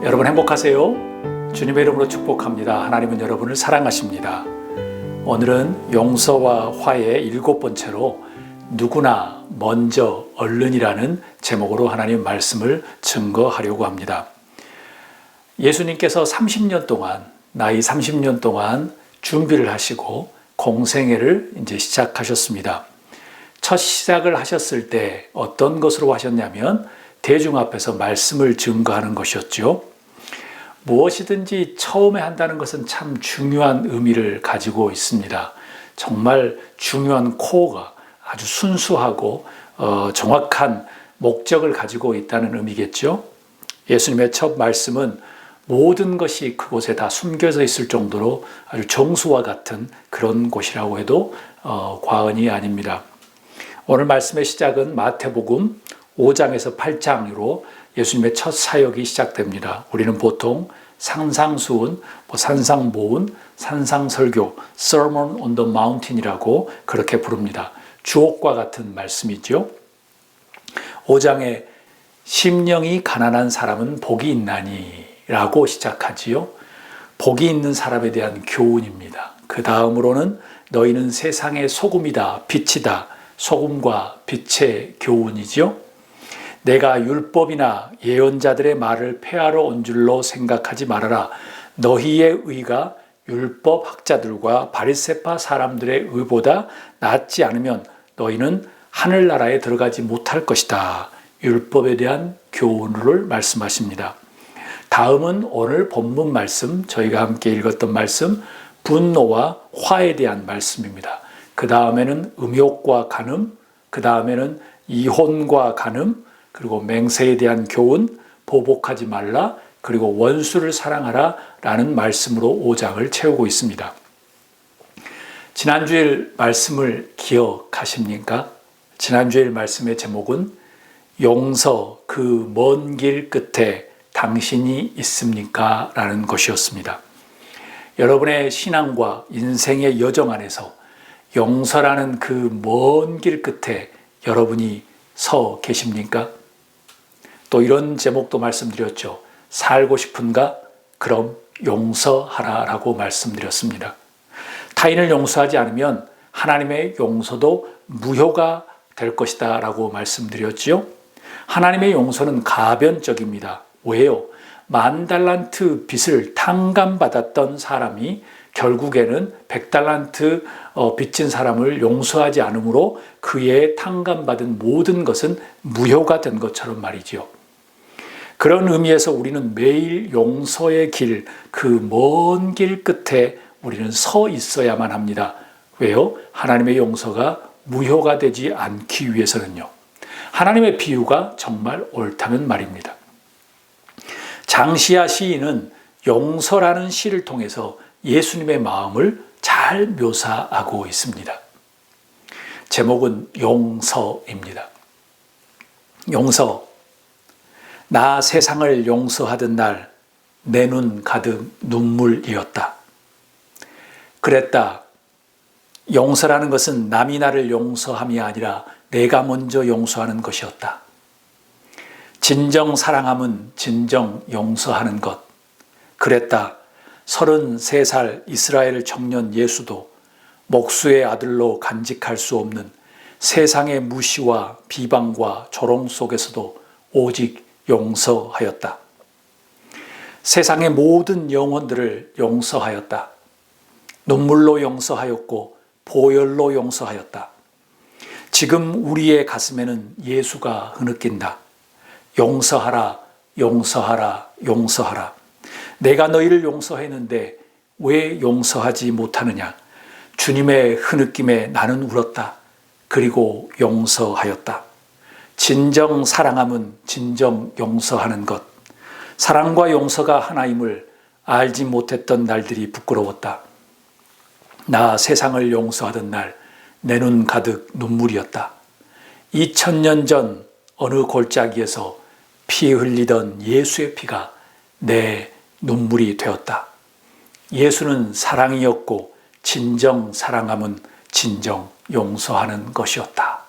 여러분 행복하세요? 주님의 이름으로 축복합니다. 하나님은 여러분을 사랑하십니다. 오늘은 용서와 화해의 7번째로 누구나 먼저 얼른이라는 제목으로 하나님 말씀을 증거하려고 합니다. 예수님께서 30년 동안, 나이 30년 동안 준비를 하시고 공생애를 이제 시작하셨습니다. 첫 시작을 하셨을 때 어떤 것으로 하셨냐면 대중 앞에서 말씀을 증거하는 것이었죠. 무엇이든지 처음에 한다는 것은 참 중요한 의미를 가지고 있습니다. 정말 중요한 코어가 아주 순수하고 정확한 목적을 가지고 있다는 의미겠죠. 예수님의 첫 말씀은 모든 것이 그곳에 다 숨겨져 있을 정도로 아주 정수와 같은 그런 곳이라고 해도 과언이 아닙니다. 오늘 말씀의 시작은 마태복음 5장에서 8장으로 예수님의 첫 사역이 시작됩니다. 우리는 보통 상상수훈, 산상보훈, 산상설교, Sermon on the Mountain이라고 그렇게 부릅니다. 주옥과 같은 말씀이죠. 5장에 심령이 가난한 사람은 복이 있나니 라고 시작하지요. 복이 있는 사람에 대한 교훈입니다. 그 다음으로는 너희는 세상의 소금이다, 빛이다. 소금과 빛의 교훈이지요. 내가 율법이나 예언자들의 말을 폐하러 온 줄로 생각하지 말아라. 너희의 의가 율법 학자들과 바리새파 사람들의 의보다 낫지 않으면 너희는 하늘나라에 들어가지 못할 것이다. 율법에 대한 교훈을 말씀하십니다. 다음은 오늘 본문 말씀, 저희가 함께 읽었던 말씀, 분노와 화에 대한 말씀입니다. 그 다음에는 음욕과 간음, 그 다음에는 이혼과 간음, 그리고 맹세에 대한 교훈, 보복하지 말라, 그리고 원수를 사랑하라 라는 말씀으로 5장을 채우고 있습니다. 지난주일 말씀을 기억하십니까? 지난주일 말씀의 제목은 용서 그 먼 길 끝에 당신이 있습니까? 라는 것이었습니다. 여러분의 신앙과 인생의 여정 안에서 용서라는 그 먼 길 끝에 여러분이 서 계십니까? 또 이런 제목도 말씀드렸죠. 살고 싶은가? 그럼 용서하라 라고 말씀드렸습니다. 타인을 용서하지 않으면 하나님의 용서도 무효가 될 것이다 라고 말씀드렸지요. 하나님의 용서는 가변적입니다. 왜요? 10,000달란트 빚을 탕감받았던 사람이 결국에는 100달란트 빚진 사람을 용서하지 않으므로 그의 탕감받은 모든 것은 무효가 된 것처럼 말이죠. 그런 의미에서 우리는 매일 용서의 길, 그 먼 길 끝에 우리는 서 있어야만 합니다. 왜요? 하나님의 용서가 무효가 되지 않기 위해서는요. 하나님의 비유가 정말 옳다는 말입니다. 장시야 시인은 용서라는 시를 통해서 예수님의 마음을 잘 묘사하고 있습니다. 제목은 용서입니다. 용서. 나 세상을 용서하던 날 내 눈 가득 눈물이었다. 그랬다. 용서라는 것은 남이 나를 용서함이 아니라 내가 먼저 용서하는 것이었다. 진정 사랑함은 진정 용서하는 것. 그랬다. 33살 이스라엘 청년 예수도 목수의 아들로 간직할 수 없는 세상의 무시와 비방과 조롱 속에서도 오직 용서하였다. 세상의 모든 영혼들을 용서하였다. 눈물로 용서하였고 보혈로 용서하였다. 지금 우리의 가슴에는 예수가 흐느낀다. 용서하라, 용서하라, 용서하라. 내가 너희를 용서했는데 왜 용서하지 못하느냐? 주님의 흐느낌에 나는 울었다. 그리고 용서하였다. 진정 사랑함은 진정 용서하는 것. 사랑과 용서가 하나임을 알지 못했던 날들이 부끄러웠다. 나 세상을 용서하던 날 내 눈 가득 눈물이었다. 2000년 전 어느 골짜기에서 피 흘리던 예수의 피가 내 눈물이 되었다. 예수는 사랑이었고 진정 사랑함은 진정 용서하는 것이었다.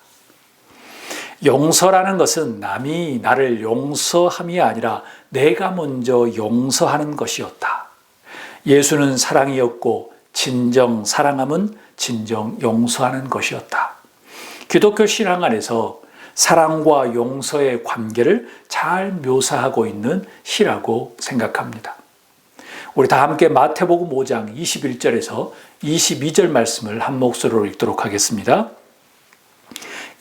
용서라는 것은 남이 나를 용서함이 아니라 내가 먼저 용서하는 것이었다. 예수는 사랑이었고 진정 사랑함은 진정 용서하는 것이었다. 기독교 신앙 안에서 사랑과 용서의 관계를 잘 묘사하고 있는 시라고 생각합니다. 우리 다 함께 마태복음 5장 21절에서 22절 말씀을 한 목소리로 읽도록 하겠습니다.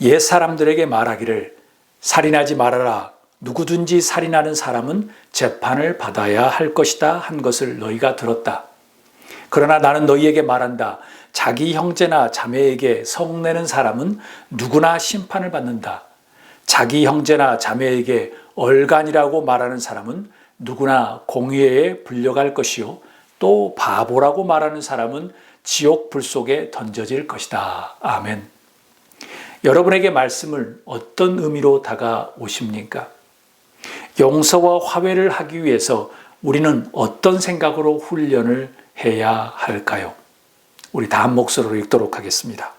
옛 사람들에게 말하기를 살인하지 말아라. 누구든지 살인하는 사람은 재판을 받아야 할 것이다 한 것을 너희가 들었다. 그러나 나는 너희에게 말한다. 자기 형제나 자매에게 성내는 사람은 누구나 심판을 받는다. 자기 형제나 자매에게 얼간이라고 말하는 사람은 누구나 공회에 불려갈 것이요. 또 바보라고 말하는 사람은 지옥 불 속에 던져질 것이다. 아멘. 여러분에게 말씀을 어떤 의미로 다가오십니까? 용서와 화해를 하기 위해서 우리는 어떤 생각으로 훈련을 해야 할까요? 우리 다 한 목소리로 읽도록 하겠습니다.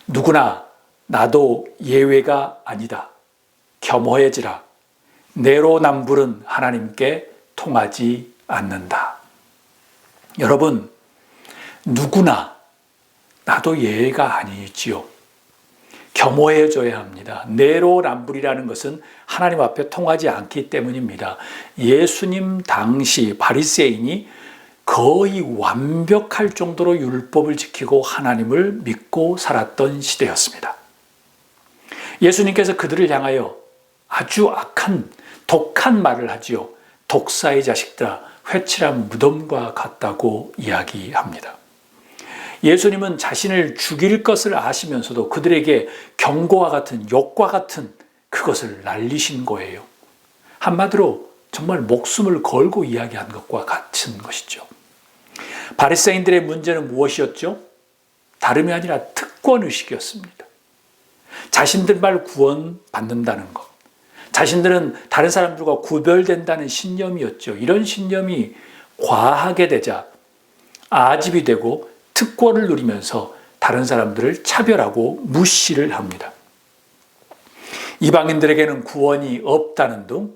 누구나 나도 예외가 아니다. 겸허해지라. 내로남불은 하나님께 통하지 않는다. 여러분, 누구나 나도 예외가 아니지요. 겸허해져야 합니다. 내로남불이라는 것은 하나님 앞에 통하지 않기 때문입니다. 예수님 당시 바리새인이 거의 완벽할 정도로 율법을 지키고 하나님을 믿고 살았던 시대였습니다. 예수님께서 그들을 향하여 아주 악한 독한 말을 하지요. 독사의 자식들아, 회칠한 무덤과 같다고 이야기합니다. 예수님은 자신을 죽일 것을 아시면서도 그들에게 경고와 같은 욕과 같은 그것을 날리신 거예요. 한마디로 정말 목숨을 걸고 이야기한 것과 같은 것이죠. 바리새인들의 문제는 무엇이었죠? 다름이 아니라 특권의식이었습니다. 자신들만 구원받는다는 것, 자신들은 다른 사람들과 구별된다는 신념이었죠. 이런 신념이 과하게 되자 아집이 되고 특권을 누리면서 다른 사람들을 차별하고 무시를 합니다. 이방인들에게는 구원이 없다는 등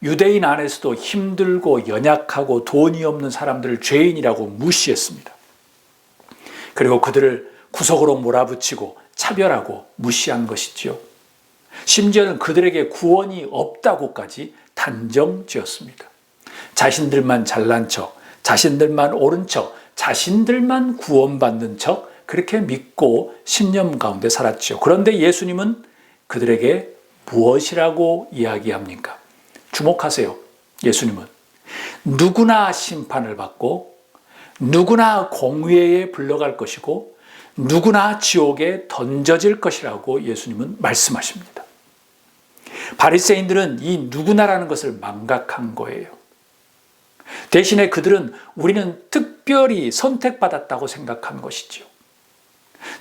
유대인 안에서도 힘들고 연약하고 돈이 없는 사람들을 죄인이라고 무시했습니다. 그리고 그들을 구석으로 몰아붙이고 차별하고 무시한 것이지요. 심지어는 그들에게 구원이 없다고까지 단정지었습니다. 자신들만 잘난 척, 자신들만 옳은 척, 자신들만 구원받는 척 그렇게 믿고 신념 가운데 살았죠. 그런데 예수님은 그들에게 무엇이라고 이야기합니까? 주목하세요. 예수님은 누구나 심판을 받고 누구나 공회에 불러갈 것이고 누구나 지옥에 던져질 것이라고 예수님은 말씀하십니다. 바리새인들은 이 누구나라는 것을 망각한 거예요. 대신에 그들은 우리는 특별히 선택받았다고 생각한 것이죠.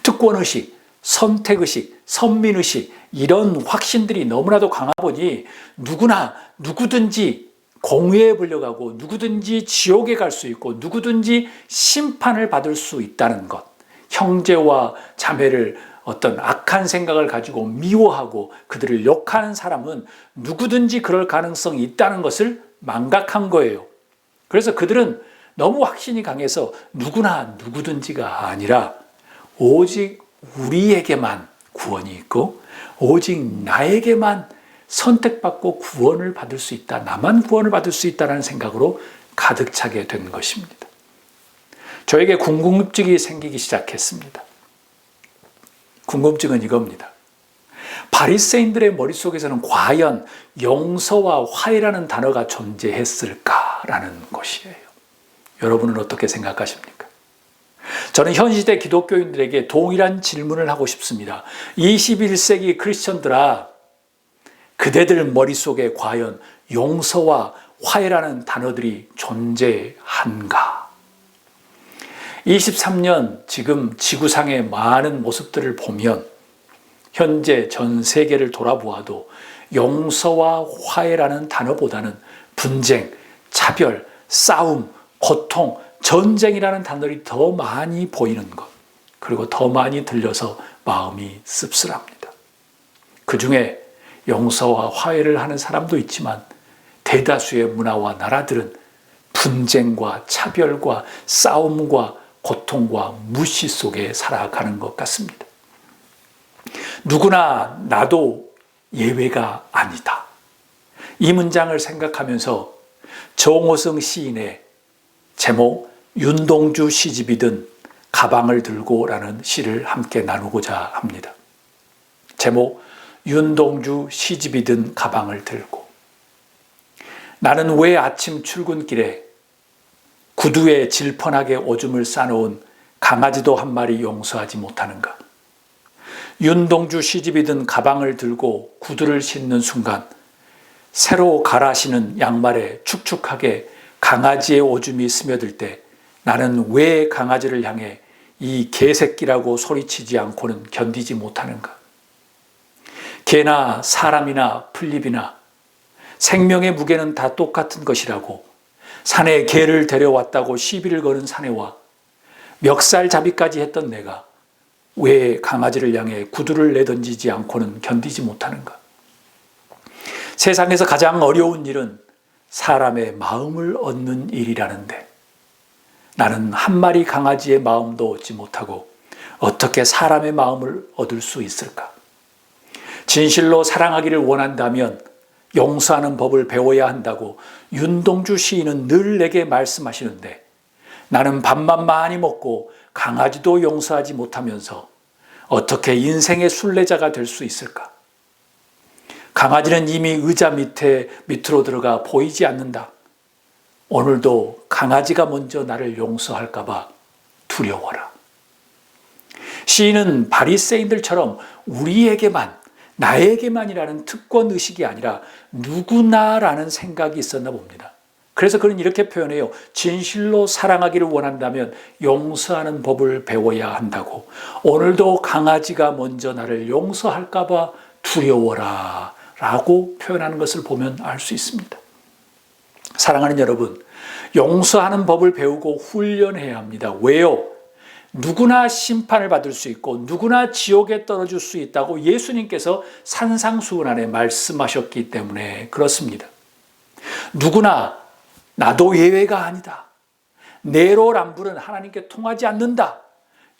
특권의식, 선택의식, 선민의식 이런 확신들이 너무나도 강하보니 누구나 누구든지 공회에 불려가고 누구든지 지옥에 갈 수 있고 누구든지 심판을 받을 수 있다는 것, 형제와 자매를 어떤 악한 생각을 가지고 미워하고 그들을 욕하는 사람은 누구든지 그럴 가능성이 있다는 것을 망각한 거예요. 그래서 그들은 너무 확신이 강해서 누구나 누구든지가 아니라 오직 우리에게만 구원이 있고 오직 나에게만 선택받고 구원을 받을 수 있다. 나만 구원을 받을 수 있다는 생각으로 가득 차게 된 것입니다. 저에게 궁금증이 생기기 시작했습니다. 궁금증은 이겁니다. 바리새인들의 머릿속에서는 과연 용서와 화해라는 단어가 존재했을까라는 것이에요. 여러분은 어떻게 생각하십니까? 저는 현 시대 기독교인들에게 동일한 질문을 하고 싶습니다. 21세기 크리스천들아, 그대들 머릿속에 과연 용서와 화해라는 단어들이 존재한가? 23년 지금 지구상의 많은 모습들을 보면 현재 전 세계를 돌아보아도 용서와 화해라는 단어보다는 분쟁, 차별, 싸움, 고통, 전쟁이라는 단어들이 더 많이 보이는 것, 그리고 더 많이 들려서 마음이 씁쓸합니다. 그 중에 용서와 화해를 하는 사람도 있지만 대다수의 문화와 나라들은 분쟁과 차별과 싸움과 고통과 무시 속에 살아가는 것 같습니다. 누구나 나도 예외가 아니다. 이 문장을 생각하면서 정호성 시인의 제목 윤동주 시집이 든 가방을 들고 라는 시를 함께 나누고자 합니다. 제목 윤동주 시집이 든 가방을 들고. 나는 왜 아침 출근길에 구두에 질펀하게 오줌을 싸놓은 강아지도 한 마리 용서하지 못하는가? 윤동주 시집이 든 가방을 들고 구두를 신는 순간 새로 갈아 신은 양말에 축축하게 강아지의 오줌이 스며들 때 나는 왜 강아지를 향해 이 개새끼라고 소리치지 않고는 견디지 못하는가? 개나 사람이나 풀잎이나 생명의 무게는 다 똑같은 것이라고 산에 개를 데려왔다고 시비를 거는 사내와 멱살잡이까지 했던 내가 왜 강아지를 향해 구두를 내던지지 않고는 견디지 못하는가? 세상에서 가장 어려운 일은 사람의 마음을 얻는 일이라는데 나는 한 마리 강아지의 마음도 얻지 못하고 어떻게 사람의 마음을 얻을 수 있을까? 진실로 사랑하기를 원한다면 용서하는 법을 배워야 한다고 윤동주 시인은 늘 내게 말씀하시는데 나는 밥만 많이 먹고 강아지도 용서하지 못하면서 어떻게 인생의 순례자가 될 수 있을까? 강아지는 이미 의자 밑으로 들어가 보이지 않는다. 오늘도 강아지가 먼저 나를 용서할까 봐 두려워라. 시인은 바리새인들처럼 우리에게만 나에게만이라는 특권의식이 아니라 누구나라는 생각이 있었나 봅니다. 그래서 그는 이렇게 표현해요. 진실로 사랑하기를 원한다면 용서하는 법을 배워야 한다고. 오늘도 강아지가 먼저 나를 용서할까 봐 두려워라 라고 표현하는 것을 보면 알 수 있습니다. 사랑하는 여러분, 용서하는 법을 배우고 훈련해야 합니다. 왜요? 누구나 심판을 받을 수 있고 누구나 지옥에 떨어질 수 있다고 예수님께서 산상수훈안에 말씀하셨기 때문에 그렇습니다. 누구나 나도 예외가 아니다. 내로남불은 하나님께 통하지 않는다.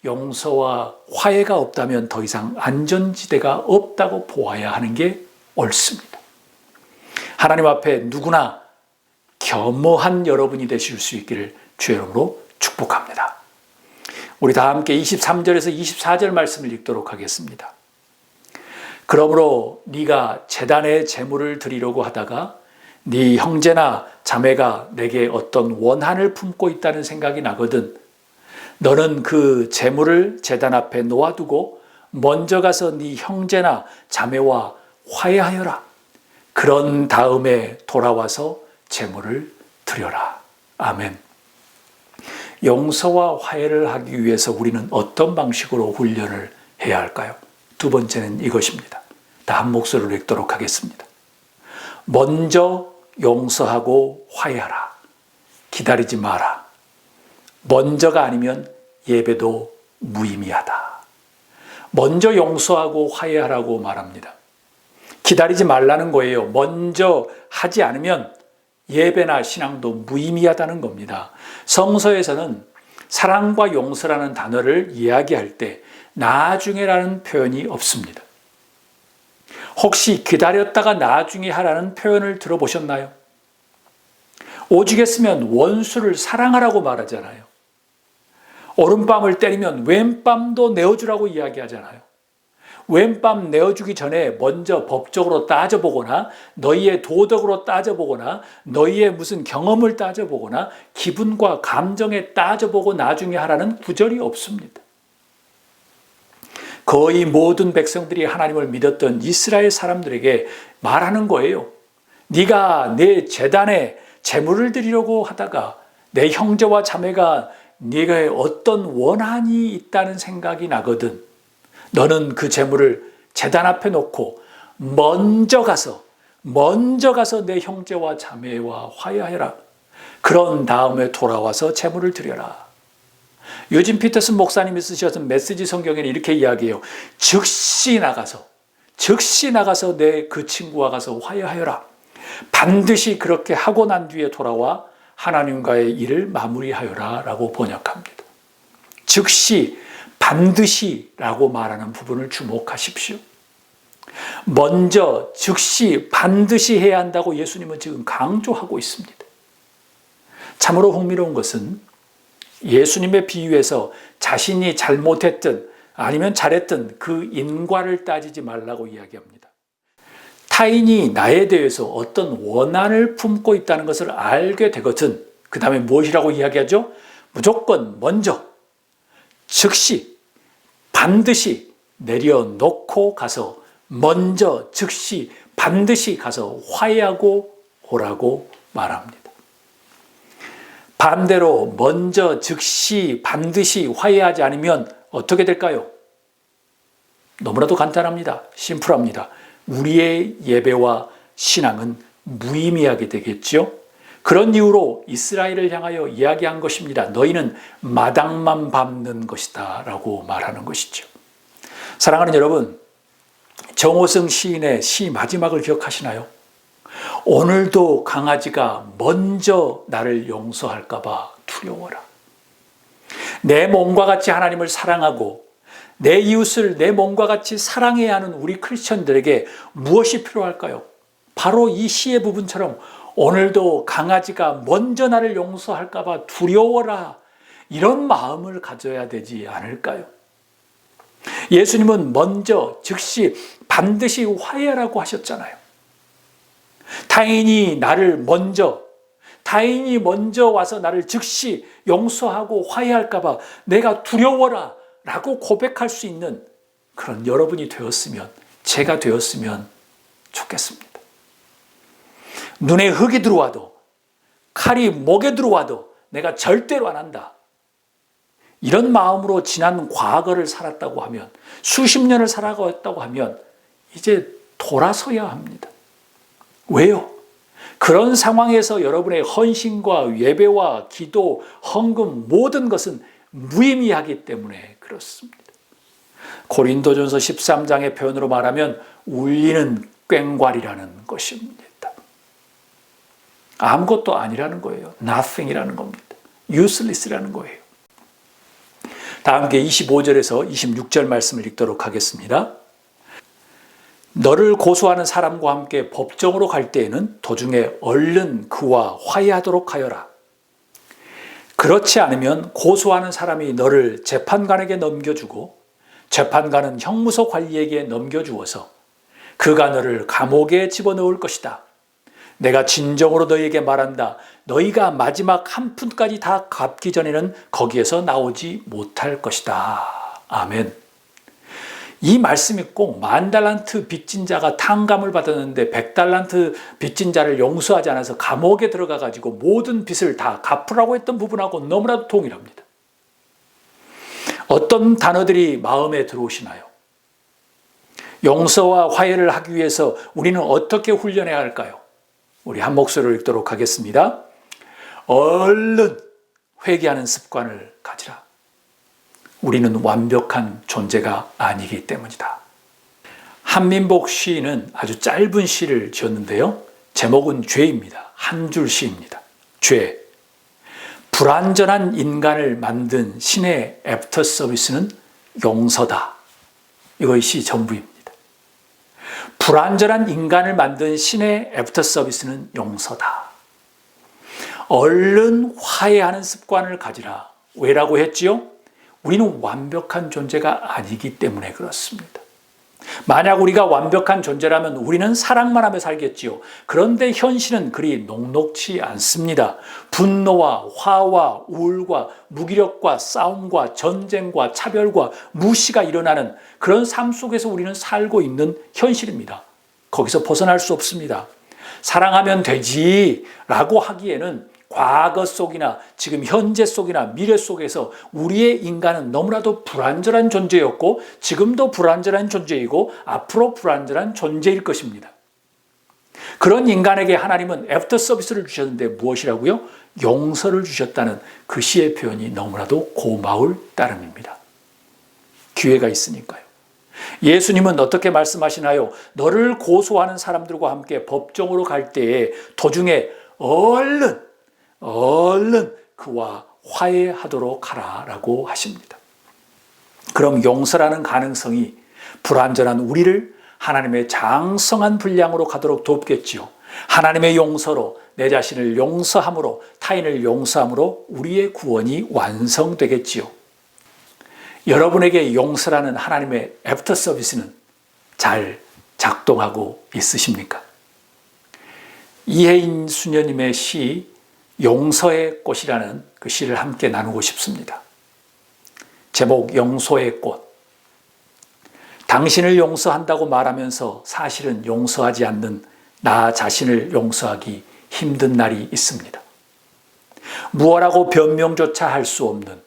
용서와 화해가 없다면 더 이상 안전지대가 없다고 보아야 하는 게 옳습니다. 하나님 앞에 누구나 겸허한 여러분이 되실 수 있기를 주의 이름으로 축복합니다. 우리 다 함께 23절에서 24절 말씀을 읽도록 하겠습니다. 그러므로 네가 제단에 제물을 드리려고 하다가 네 형제나 자매가 내게 어떤 원한을 품고 있다는 생각이 나거든 너는 그 제물을 제단 앞에 놓아두고 먼저 가서 네 형제나 자매와 화해하여라. 그런 다음에 돌아와서 제물을 드려라. 아멘. 용서와 화해를 하기 위해서 우리는 어떤 방식으로 훈련을 해야 할까요? 두 번째는 이것입니다. 다 한 목소리로 읽도록 하겠습니다. 먼저 용서하고 화해하라. 기다리지 마라. 먼저가 아니면 예배도 무의미하다. 먼저 용서하고 화해하라고 말합니다. 기다리지 말라는 거예요. 먼저 하지 않으면 예배나 신앙도 무의미하다는 겁니다. 성서에서는 사랑과 용서라는 단어를 이야기할 때 나중에라는 표현이 없습니다. 혹시 기다렸다가 나중에 하라는 표현을 들어보셨나요? 오죽했으면 원수를 사랑하라고 말하잖아요. 오른밤을 때리면 왼밤도 내어주라고 이야기하잖아요. 왼밤 내어주기 전에 먼저 법적으로 따져보거나 너희의 도덕으로 따져보거나 너희의 무슨 경험을 따져보거나 기분과 감정에 따져보고 나중에 하라는 구절이 없습니다. 거의 모든 백성들이 하나님을 믿었던 이스라엘 사람들에게 말하는 거예요. 네가 내 제단에 제물을 드리려고 하다가 내 형제와 자매가 네가 어떤 원한이 있다는 생각이 나거든. 너는 그 제물을 제단 앞에 놓고 먼저 가서 내 형제와 자매와 화해하여라. 그런 다음에 돌아와서 제물을 드려라. 요즘 피터슨 목사님이 쓰셨던 메시지 성경에는 이렇게 이야기해요. 즉시 나가서 즉시 나가서 내 그 친구와 가서 화해하여라. 반드시 그렇게 하고 난 뒤에 돌아와 하나님과의 일을 마무리하여라 라고 번역합니다. 즉시, 반드시 라고 말하는 부분을 주목하십시오. 먼저, 즉시, 반드시 해야 한다고 예수님은 지금 강조하고 있습니다. 참으로 흥미로운 것은 예수님의 비유에서 자신이 잘못했든 아니면 잘했든 그 인과를 따지지 말라고 이야기합니다. 타인이 나에 대해서 어떤 원한을 품고 있다는 것을 알게 되거든 그 다음에 무엇이라고 이야기하죠? 무조건 먼저, 즉시, 반드시 내려놓고 가서 먼저, 즉시, 반드시 가서 화해하고 오라고 말합니다. 반대로 먼저, 즉시, 반드시 화해하지 않으면 어떻게 될까요? 너무나도 간단합니다. 심플합니다. 우리의 예배와 신앙은 무의미하게 되겠죠. 그런 이유로 이스라엘을 향하여 이야기한 것입니다. 너희는 마당만 밟는 것이다 라고 말하는 것이죠. 사랑하는 여러분, 정호승 시인의 시 마지막을 기억하시나요? 오늘도 강아지가 먼저 나를 용서할까 봐 두려워라. 내 몸과 같이 하나님을 사랑하고 내 이웃을 내 몸과 같이 사랑해야 하는 우리 크리스천들에게 무엇이 필요할까요? 바로 이 시의 부분처럼 오늘도 강아지가 먼저 나를 용서할까 봐 두려워라. 이런 마음을 가져야 되지 않을까요? 예수님은 먼저, 즉시, 반드시 화해하라고 하셨잖아요. 타인이 먼저 와서 나를 즉시 용서하고 화해할까 봐 내가 두려워라 라고 고백할 수 있는 그런 여러분이 되었으면, 제가 되었으면 좋겠습니다. 눈에 흙이 들어와도, 칼이 목에 들어와도 내가 절대로 안 한다. 이런 마음으로 지난 과거를 살았다고 하면, 수십 년을 살아갔다고 하면 이제 돌아서야 합니다. 왜요? 그런 상황에서 여러분의 헌신과 예배와 기도, 헌금 모든 것은 무의미하기 때문에 그렇습니다. 고린도전서 13장의 표현으로 말하면 울리는 꽹과리라는 것입니다. 아무것도 아니라는 거예요. nothing이라는 겁니다. useless라는 거예요. 다 함께 25절에서 26절 말씀을 읽도록 하겠습니다. 너를 고소하는 사람과 함께 법정으로 갈 때에는 도중에 얼른 그와 화해하도록 하여라. 그렇지 않으면 고소하는 사람이 너를 재판관에게 넘겨주고 재판관은 형무소 관리에게 넘겨주어서 그가 너를 감옥에 집어넣을 것이다. 내가 진정으로 너희에게 말한다. 너희가 마지막 한 푼까지 다 갚기 전에는 거기에서 나오지 못할 것이다. 아멘. 이 말씀이 꼭 10,000달란트 빚진 자가 탕감을 받았는데 100달란트 빚진 자를 용서하지 않아서 감옥에 들어가 가지고 모든 빚을 다 갚으라고 했던 부분하고 너무나도 동일합니다. 어떤 단어들이 마음에 들어오시나요? 용서와 화해를 하기 위해서 우리는 어떻게 훈련해야 할까요? 우리 한 목소리로 읽도록 하겠습니다. 얼른 회개하는 습관을 가지라. 우리는 완벽한 존재가 아니기 때문이다. 한민복 시인은 아주 짧은 시를 지었는데요. 제목은 죄입니다. 한 줄 시입니다. 죄. 불완전한 인간을 만든 신의 애프터 서비스는 용서다. 이것이 시 전부입니다. 불완전한 인간을 만든 신의 애프터 서비스는 용서다. 얼른 화해하는 습관을 가지라. 왜라고 했지요? 우리는 완벽한 존재가 아니기 때문에 그렇습니다. 만약 우리가 완벽한 존재라면 우리는 사랑만 하며 살겠지요. 그런데 현실은 그리 녹록지 않습니다. 분노와 화와 우울과 무기력과 싸움과 전쟁과 차별과 무시가 일어나는 그런 삶 속에서 우리는 살고 있는 현실입니다. 거기서 벗어날 수 없습니다. 사랑하면 되지라고 하기에는 과거 속이나 지금 현재 속이나 미래 속에서 우리의 인간은 너무나도 불완전한 존재였고 지금도 불완전한 존재이고 앞으로 불완전한 존재일 것입니다. 그런 인간에게 하나님은 애프터 서비스를 주셨는데 무엇이라고요? 용서를 주셨다는 그 시의 표현이 너무나도 고마울 따름입니다. 기회가 있으니까요. 예수님은 어떻게 말씀하시나요? 너를 고소하는 사람들과 함께 법정으로 갈 때에 도중에 얼른 그와 화해하도록 하라라고 하십니다. 그럼 용서라는 가능성이 불완전한 우리를 하나님의 장성한 분량으로 가도록 돕겠지요. 하나님의 용서로, 내 자신을 용서함으로, 타인을 용서함으로 우리의 구원이 완성되겠지요. 여러분에게 용서라는 하나님의 애프터 서비스는 잘 작동하고 있으십니까? 이혜인 수녀님의 시 용서의 꽃이라는 그 시를 함께 나누고 싶습니다. 제목 용서의 꽃. 당신을 용서한다고 말하면서 사실은 용서하지 않는 나 자신을 용서하기 힘든 날이 있습니다. 무엇라고 변명조차 할 수 없는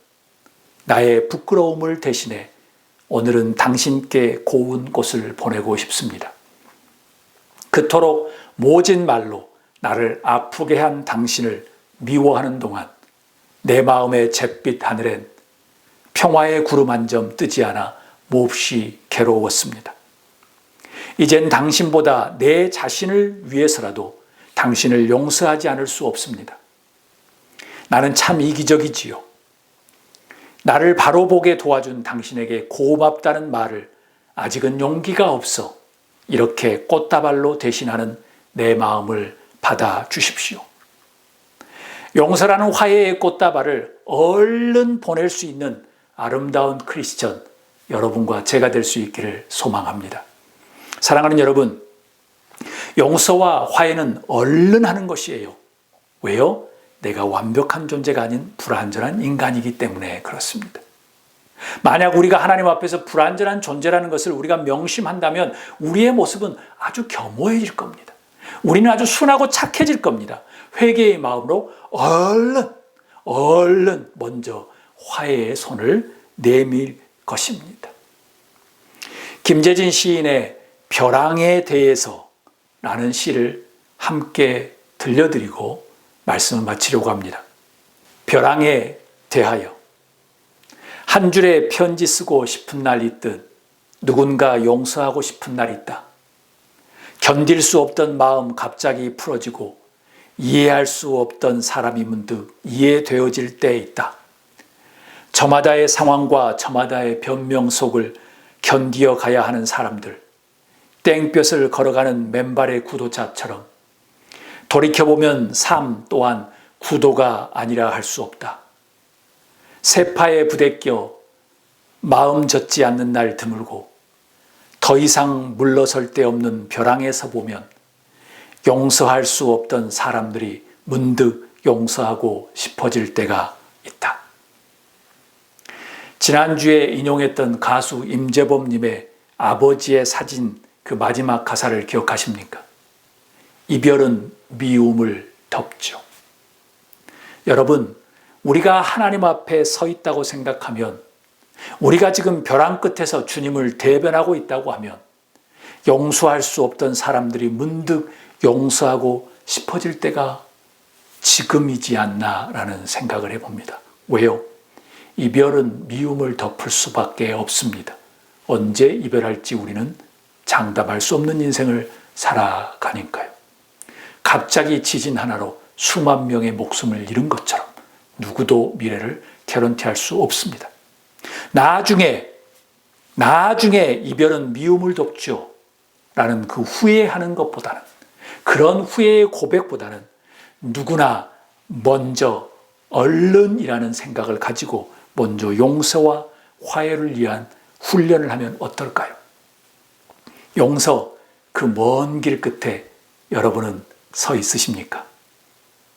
나의 부끄러움을 대신해 오늘은 당신께 고운 꽃을 보내고 싶습니다. 그토록 모진 말로 나를 아프게 한 당신을 미워하는 동안 내 마음의 잿빛 하늘엔 평화의 구름 한 점 뜨지 않아 몹시 괴로웠습니다. 이젠 당신보다 내 자신을 위해서라도 당신을 용서하지 않을 수 없습니다. 나는 참 이기적이지요. 나를 바로 보게 도와준 당신에게 고맙다는 말을 아직은 용기가 없어 이렇게 꽃다발로 대신하는 내 마음을 받아주십시오. 용서라는 화해의 꽃다발을 얼른 보낼 수 있는 아름다운 크리스천 여러분과 제가 될 수 있기를 소망합니다. 사랑하는 여러분, 용서와 화해는 얼른 하는 것이에요. 왜요? 내가 완벽한 존재가 아닌 불완전한 인간이기 때문에 그렇습니다. 만약 우리가 하나님 앞에서 불완전한 존재라는 것을 우리가 명심한다면 우리의 모습은 아주 겸허해질 겁니다. 우리는 아주 순하고 착해질 겁니다. 회개의 마음으로 얼른 먼저 화해의 손을 내밀 것입니다. 김재진 시인의 벼랑에 대해서 라는 시를 함께 들려드리고 말씀을 마치려고 합니다. 벼랑에 대하여 한 줄의 편지 쓰고 싶은 날 있듯 누군가 용서하고 싶은 날 있다. 견딜 수 없던 마음 갑자기 풀어지고 이해할 수 없던 사람이 문득 이해되어질 때 있다. 저마다의 상황과 저마다의 변명 속을 견디어 가야 하는 사람들, 땡볕을 걸어가는 맨발의 구도자처럼 돌이켜보면 삶 또한 구도가 아니라 할 수 없다. 세파에 부대껴 마음 젖지 않는 날 드물고 더 이상 물러설 데 없는 벼랑에 서 보면 용서할 수 없던 사람들이 문득 용서하고 싶어질 때가 있다. 지난주에 인용했던 가수 임재범님의 아버지의 사진 그 마지막 가사를 기억하십니까? 이별은 미움을 덮죠. 여러분, 우리가 하나님 앞에 서 있다고 생각하면, 우리가 지금 벼랑 끝에서 주님을 대변하고 있다고 하면 용서할 수 없던 사람들이 문득 용서하고 싶어질 때가 지금이지 않나라는 생각을 해봅니다. 왜요? 이별은 미움을 덮을 수밖에 없습니다. 언제 이별할지 우리는 장담할 수 없는 인생을 살아가니까요. 갑자기 지진 하나로 수만 명의 목숨을 잃은 것처럼 누구도 미래를 개런티할 수 없습니다. 나중에 이별은 미움을 덮죠 라는 그 후회하는 것보다는, 그런 후회의 고백보다는 누구나 먼저 얼른이라는 생각을 가지고 먼저 용서와 화해를 위한 훈련을 하면 어떨까요? 용서, 그 먼 길 끝에 여러분은 서 있으십니까?